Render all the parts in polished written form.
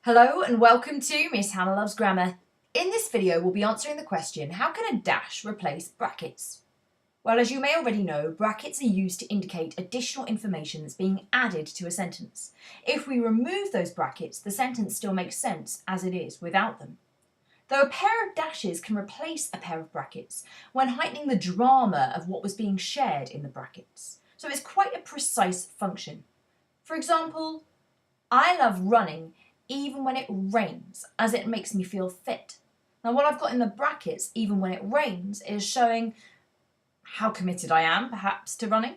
Hello and welcome to Miss Hannah Loves Grammar. In this video we'll be answering the question, how can a dash replace brackets? Well, as you may already know, brackets are used to indicate additional information that's being added to a sentence. If we remove those brackets, the sentence still makes sense as it is without them. Though a pair of dashes can replace a pair of brackets when heightening the drama of what was being shared in the brackets. So it's quite a precise function. For example, I love running even when it rains, as it makes me feel fit. Now what I've got in the brackets, even when it rains, is showing how committed I am, perhaps, to running.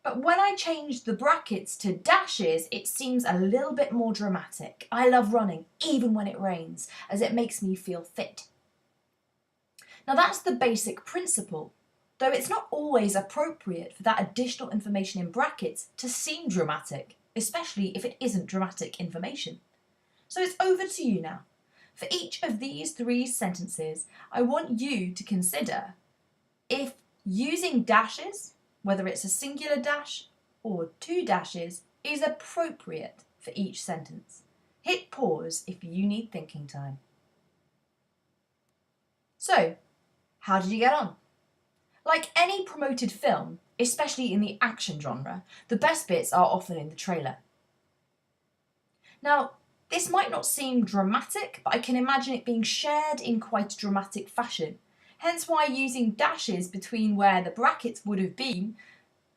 But when I change the brackets to dashes, it seems a little bit more dramatic. I love running even when it rains, as it makes me feel fit. Now that's the basic principle, though it's not always appropriate for that additional information in brackets to seem dramatic, especially if it isn't dramatic information. So it's over to you now. For each of these three sentences, I want you to consider if using dashes, whether it's a singular dash or two dashes, is appropriate for each sentence. Hit pause if you need thinking time. So, how did you get on? Like any promoted film, especially in the action genre, the best bits are often in the trailer. Now, this might not seem dramatic, but I can imagine it being shared in quite a dramatic fashion. Hence why using dashes between where the brackets would have been,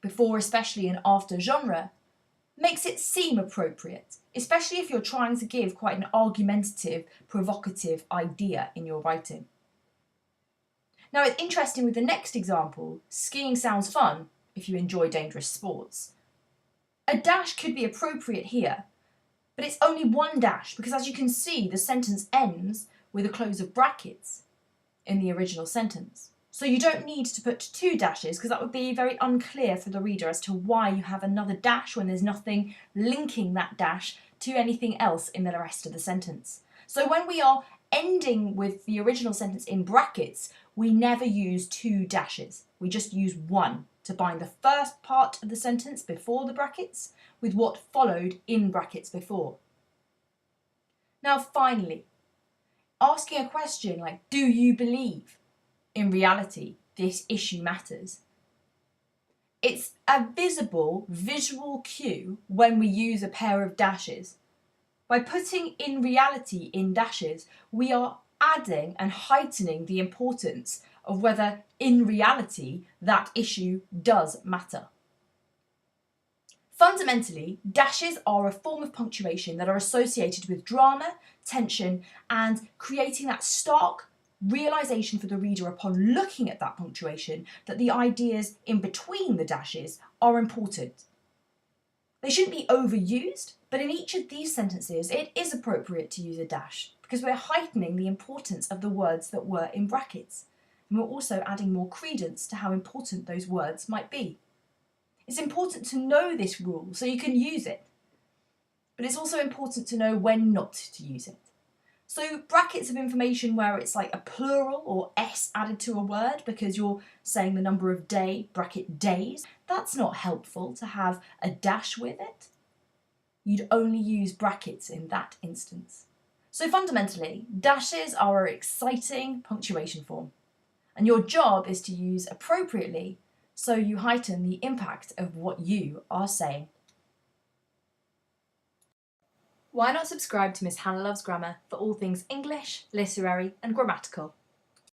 before, especially, and after genre, makes it seem appropriate, especially if you're trying to give quite an argumentative, provocative idea in your writing. Now it's interesting with the next example, skiing sounds fun if you enjoy dangerous sports. A dash could be appropriate here, but it's only one dash because, as you can see, the sentence ends with a close of brackets in the original sentence. So you don't need to put two dashes because that would be very unclear for the reader as to why you have another dash when there's nothing linking that dash to anything else in the rest of the sentence. So when we are ending with the original sentence in brackets, we never use two dashes. We just use one to bind the first part of the sentence before the brackets with what followed in brackets before. Now finally, asking a question like, do you believe in reality this issue matters? It's a visible visual cue when we use a pair of dashes. By putting in reality in dashes, we are adding and heightening the importance of whether in reality that issue does matter. Fundamentally, dashes are a form of punctuation that are associated with drama, tension, and creating that stark realisation for the reader upon looking at that punctuation that the ideas in between the dashes are important. They shouldn't be overused, but in each of these sentences it is appropriate to use a dash because we're heightening the importance of the words that were in brackets, and we're also adding more credence to how important those words might be. It's important to know this rule so you can use it, but it's also important to know when not to use it. So brackets of information where it's like a plural or s added to a word because you're saying the number of day, bracket days, that's not helpful to have a dash with it. You'd only use brackets in that instance. So fundamentally, dashes are an exciting punctuation form, and your job is to use appropriately so you heighten the impact of what you are saying. Why not subscribe to Miss Hannah Loves Grammar for all things English, literary and grammatical?